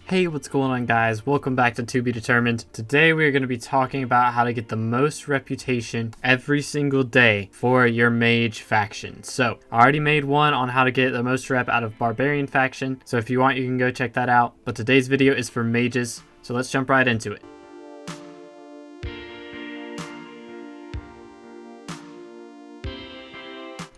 Hey, what's going on, guys? Welcome back to Be Determined. Today we're going to be talking about how to get the most reputation every single day for your Mage faction. So I already made one on how to get the most rep out of Barbarian faction, so if you want you can go check that out. But today's video is for Mages, so let's jump right into it.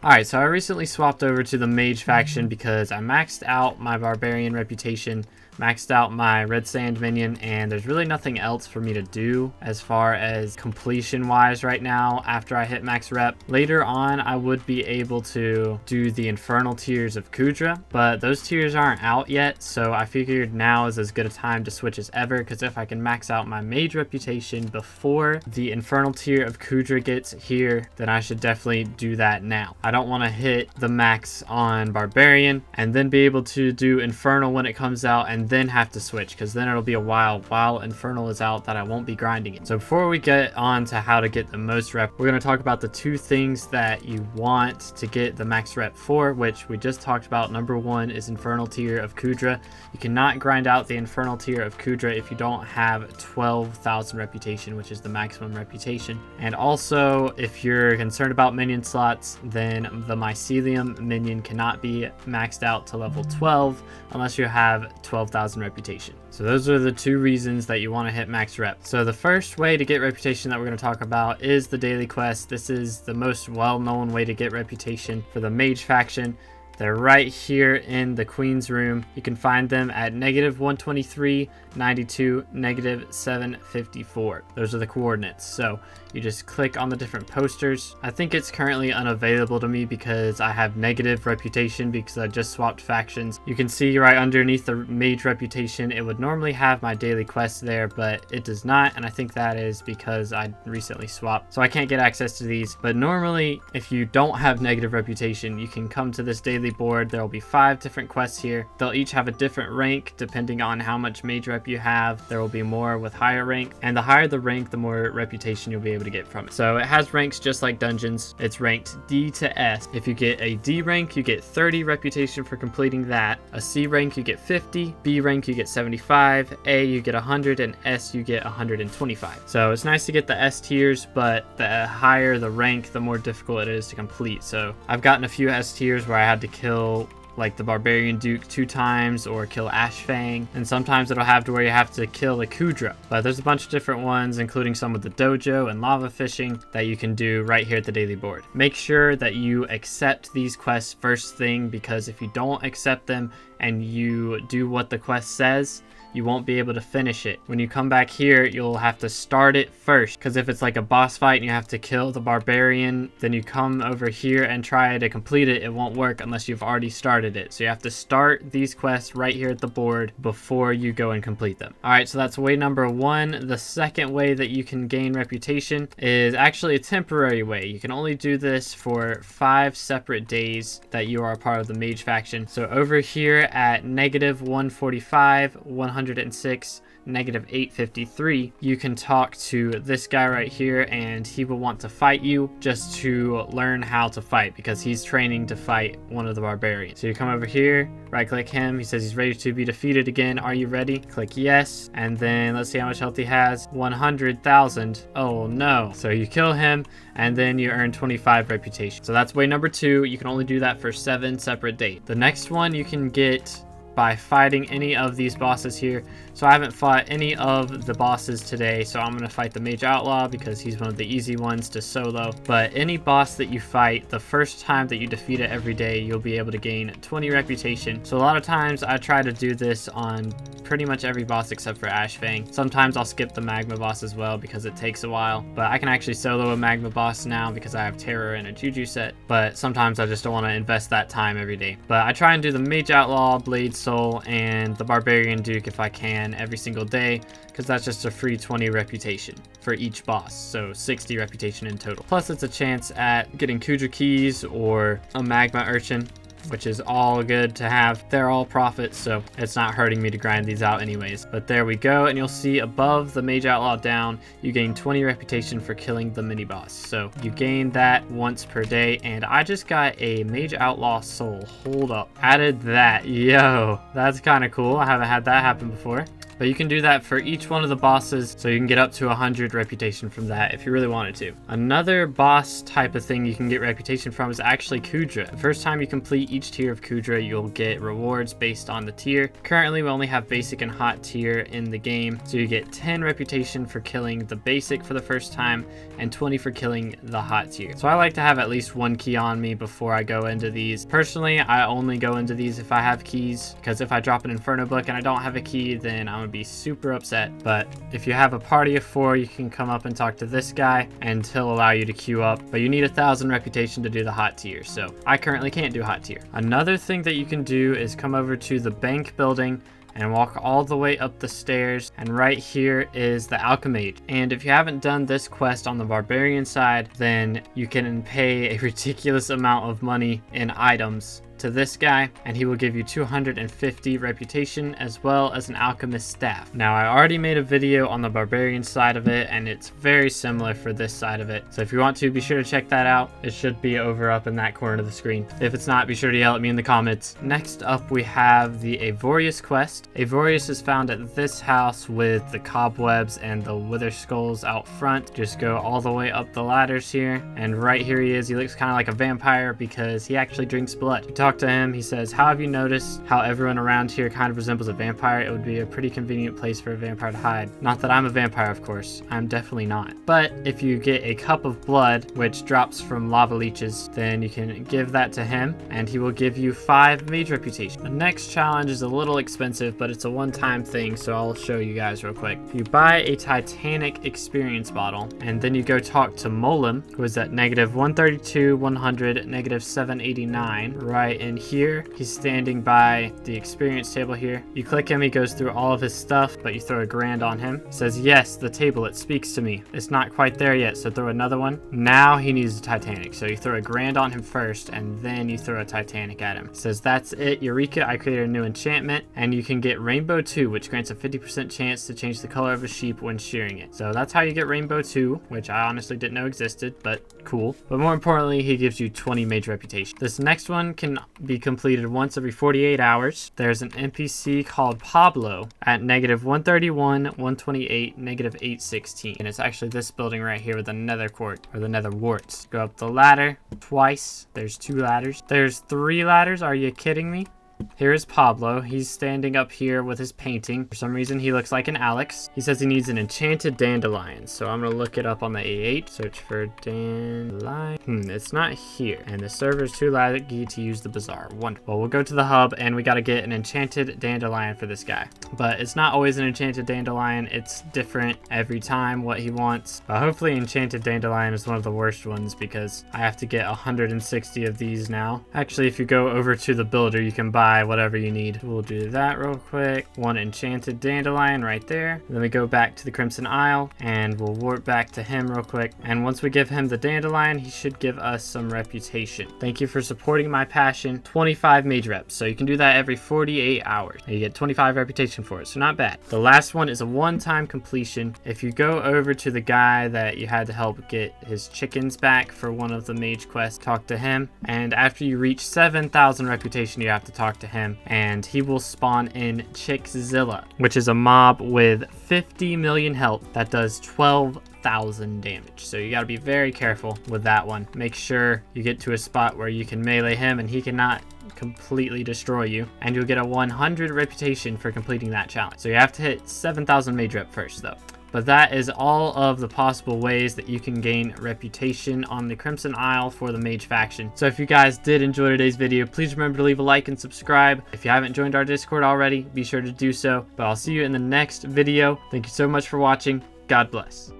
Alright, so I recently swapped over to the Mage faction because I maxed out my Barbarian reputation, maxed out my Red Sand minion, and there's really nothing else for me to do as far as completion wise right now after I hit max rep. Later on, I would be able to do the Infernal tiers of Kudra, but those tiers aren't out yet, so I figured now is as good a time to switch as ever, because if I can max out my Mage reputation before the Infernal tier of Kudra gets here, then I should definitely do that now. I don't want to hit the max on Barbarian and then be able to do Infernal when it comes out and then have to switch, because then it'll be a while Infernal is out that I won't be grinding it. So before we get on to how to get the most rep, we're going to talk about the two things that you want to get the max rep for, which we just talked about. Number one is Infernal tier of Kudra. You cannot grind out the Infernal tier of Kudra if you don't have 12,000 reputation, which is the maximum reputation. And also, if you're concerned about minion slots, then the Mycelium minion cannot be maxed out to level 12 unless you have 12,000 reputation. So those are the two reasons that you want to hit max rep. So the first way to get reputation that we're going to talk about is the daily quest. This is the most well-known way to get reputation for the Mage faction. They're right here in the Queen's room. You can find them at -123, 92, -754. Those are the coordinates. So you just click on the different posters. I think it's currently unavailable to me because I have negative reputation because I just swapped factions. You can see right underneath the Mage reputation, it would normally have my daily quest there, but it does not. And I think that is because I recently swapped, so I can't get access to these. But normally, if you don't have negative reputation, you can come to this daily board. There will be 5 different quests here. They'll each have a different rank depending on how much Mage rep you have. There will be more with higher rank, and the higher the rank, the more reputation you'll be able to get from it. So it has ranks just like dungeons. It's ranked D to S. If you get a D rank, you get 30 reputation for completing that. A C rank, you get 50. B rank, you get 75. A, you get 100, and S, you get 125. So it's nice to get the S tiers, but the higher the rank, the more difficult it is to complete. So I've gotten a few S tiers where I had to kill like the Barbarian Duke 2 times or kill Ashfang, and sometimes it'll have to where you have to kill the Kudra. But there's a bunch of different ones, including some with the dojo and lava fishing, that you can do right here at the daily board. Make sure that you accept these quests first thing, because if you don't accept them and you do what the quest says, you won't be able to finish it. When you come back here, you'll have to start it first, because if it's like a boss fight and you have to kill the Barbarian, then you come over here and try to complete it, it won't work unless you've already started it. So you have to start these quests right here at the board before you go and complete them. Alright, so that's way number one. The second way that you can gain reputation is actually a temporary way. You can only do this for 5 separate days that you are a part of the Mage faction. So over here at -145, 106, -853, you can talk to this guy right here, and he will want to fight you just to learn how to fight, because he's training to fight one of the Barbarians. So you come over here, right click him, he says he's ready to be defeated again. Are you ready? Click yes, and then let's see how much health he has. 100,000. Oh no. So you kill him, and then you earn 25 reputation. So that's way number 2. You can only do that for 7 separate days. The next one you can get by fighting any of these bosses here. So I haven't fought any of the bosses today, so I'm going to fight the Mage Outlaw because he's one of the easy ones to solo. But any boss that you fight, the first time that you defeat it every day, you'll be able to gain 20 reputation. So a lot of times I try to do this on pretty much every boss except for Ashfang. Sometimes I'll skip the Magma boss as well because it takes a while, but I can actually solo a Magma boss now because I have Terror and a Juju set. But sometimes I just don't want to invest that time every day. But I try and do the Mage Outlaw, Blade Soul, and the Barbarian Duke if I can every single day, because that's just a free 20 reputation for each boss, so 60 reputation in total. Plus it's a chance at getting Kudra keys or a Magma Urchin. which is all good to have. They're all profits, so it's not hurting me to grind these out anyways. But there we go, and you'll see above the Mage Outlaw down, you gain 20 reputation for killing the mini boss. So you gain that once per day, and I just got a Mage Outlaw soul. Hold up. Added that. Yo, that's kind of cool. I haven't had that happen before. But you can do that for each one of the bosses, so you can get up to 100 reputation from that if you really wanted to. Another boss type of thing you can get reputation from is actually Kudra. The first time you complete each tier of Kudra, you'll get rewards based on the tier. Currently, we only have basic and hot tier in the game, so you get 10 reputation for killing the basic for the first time, and 20 for killing the hot tier. So I like to have at least one key on me before I go into these. Personally, I only go into these if I have keys, because if I drop an Inferno book and I don't have a key, then I'm gonna be super upset. But if you have a party of 4, you can come up and talk to this guy and he'll allow you to queue up, but you need 1,000 reputation to do the hot tier, so I currently can't do hot tier. Another thing that you can do is come over to the bank building and walk all the way up the stairs, and right here is the Alchemy. And if you haven't done this quest on the Barbarian side, then you can pay a ridiculous amount of money in items to this guy, and he will give you 250 reputation as well as an alchemist staff. Now, I already made a video on the Barbarian side of it, and it's very similar for this side of it. So if you want to, be sure to check that out. It should be over up in that corner of the screen. If it's not, be sure to yell at me in the comments. Next up, we have the Varius quest. Varius is found at this house with the cobwebs and the wither skulls out front. Just go all the way up the ladders here, and right here he is. He looks kind of like a vampire because he actually drinks blood. You talk to him, he says, "How have you noticed how everyone around here kind of resembles a vampire? It would be a pretty convenient place for a vampire to hide." Not that I'm a vampire, of course. I'm definitely not. But if you get a cup of blood, which drops from lava leeches, then you can give that to him, and he will give you 5 mage reputation. The next challenge is a little expensive, but it's a one-time thing, so I'll show you guys real quick. You buy a Titanic experience bottle, and then you go talk to Molim, who is at -132, 100, -789, right in here. He's standing by the experience table here. You click him, he goes through all of his stuff, but you throw a grand on him. He says, "Yes, the table, it speaks to me. It's not quite there yet, so throw another one." Now he needs a Titanic, so you throw a grand on him first, and then you throw a Titanic at him. He says, "That's it, Eureka, I created a new enchantment," and you can get Rainbow 2, which grants a 50% chance to change the color of a sheep when shearing it. So that's how you get Rainbow 2, which I honestly didn't know existed, but cool. But more importantly, he gives you 20 mage reputation. This next one can be completed once every 48 hours. There's an NPC called Pablo at -131, 128, -816. And it's actually this building right here with the nether court, or the nether warts. Go up the ladder twice. There's 2 ladders. There's 3 ladders. Are you kidding me? Here's Pablo. He's standing up here with his painting. For some reason, he looks like an Alex. He says he needs an enchanted dandelion. So I'm going to look it up on the A8. Search for dandelion. It's not here. And the server is too laggy to use the bazaar. Wonderful. We'll go to the hub, and we got to get an enchanted dandelion for this guy. But it's not always an enchanted dandelion. It's different every time what he wants. But hopefully enchanted dandelion is one of the worst ones, because I have to get 160 of these now. Actually, if you go over to the builder, you can buy whatever you need. We'll do that real quick. 1 enchanted dandelion right there. Then we go back to the Crimson Isle, and we'll warp back to him real quick. And once we give him the dandelion, he should give us some reputation. Thank you for supporting my passion. 25 mage reps. So you can do that every 48 hours. And you get 25 reputation for it, so not bad. The last one is a one-time completion. If you go over to the guy that you had to help get his chickens back for one of the mage quests, talk to him, and after you reach 7,000 reputation, you have to talk to him, and he will spawn in Chickzilla, which is a mob with 50 million health that does 12,000 damage. So you got to be very careful with that one. Make sure you get to a spot where you can melee him and he cannot completely destroy you, and you'll get a 100 reputation for completing that challenge. So you have to hit 7,000 mage rep first though. But that is all of the possible ways that you can gain reputation on the Crimson Isle for the Mage faction. So if you guys did enjoy today's video, please remember to leave a like and subscribe. If you haven't joined our Discord already, be sure to do so. But I'll see you in the next video. Thank you so much for watching. God bless.